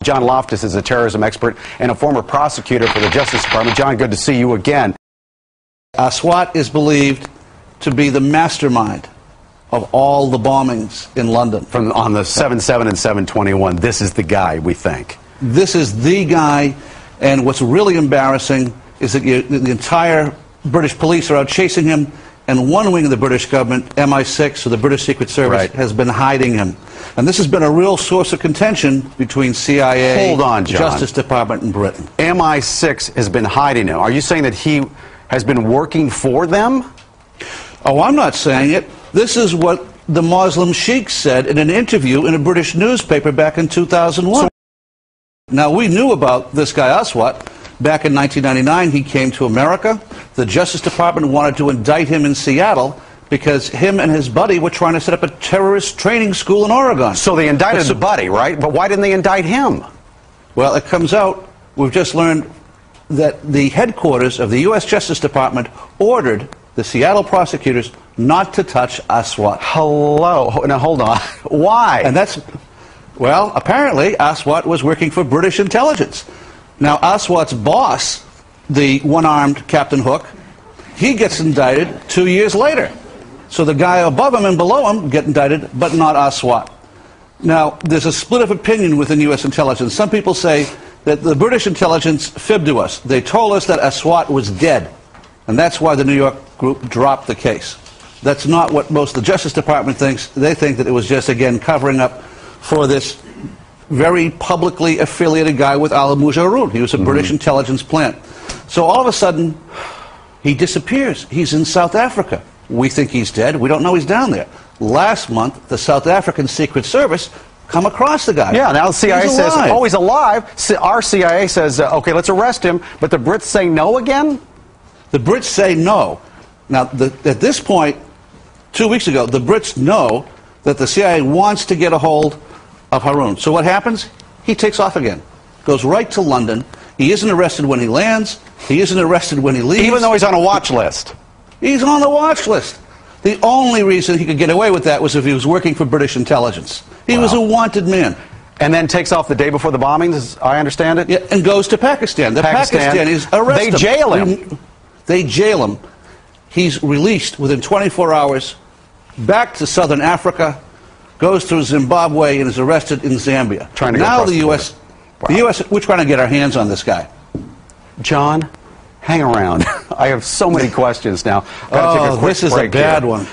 John Loftus is a terrorism expert and a former prosecutor for the Justice Department. John, good to see you again. Aswat is believed to be the mastermind of all the bombings in London. On the 7/7 and 7/21, this is the guy, we think. This is the guy, and what's really embarrassing is that the entire British police are out chasing him, and one wing of the British government, MI6, or the British Secret Service, has been hiding him. And this has been a real source of contention between CIA, Hold on, John. Justice Department, and Britain. MI6 has been hiding him. Are you saying that he has been working for them? Oh, I'm not saying it. This is what the Muslim sheikh said in an interview in a British newspaper back in 2001. Now, we knew about this guy Aswat. Back in 1999, he came to America. The Justice Department wanted to indict him in Seattle because him and his buddy were trying to set up a terrorist training school in Oregon. So they indicted the buddy, right? But why didn't they indict him? Well, it comes out, we've just learned that the headquarters of the U.S. Justice Department ordered the Seattle prosecutors not to touch Aswat. Hello. Now, hold on. Why? And that's, well, apparently Aswat was working for British intelligence. Now, Aswat's boss, the one-armed Captain Hook, he gets indicted 2 years later. So the guy above him and below him get indicted, but not Aswat. Now, there's a split of opinion within U.S. intelligence. Some people say that the British intelligence fibbed to us. They told us that Aswat was dead, and that's why the New York group dropped the case. That's not what most of the Justice Department thinks. They think that it was just, again, covering up for this very publicly affiliated guy with al-Mujaroon. He was a British intelligence plant. So all of a sudden, he disappears. He's in South Africa. We think he's dead. We don't know he's down there. Last month, the South African Secret Service come across the guy. Yeah, now the CIA says, oh, he's alive. Our CIA says, okay, let's arrest him. But the Brits say no again? The Brits say no. Now, at this point, 2 weeks ago, the Brits know that the CIA wants to get a hold of Haroon. So what happens? He takes off again. Goes right to London. He isn't arrested when he lands. He isn't arrested when he leaves. Even though he's on a watch list. He's on the watch list. The only reason he could get away with that was if he was working for British intelligence. He was a wanted man. And then takes off the day before the bombings, as I understand it? Yeah, and goes to Pakistan. The Pakistanis arrest him. They jail him. They jail him. He's released within 24 hours, back to southern Africa, goes through Zimbabwe, and is arrested in Zambia. Now the U.S., we're trying to get our hands on this guy. John, hang around. I have so many questions now. Oh, this is a bad one.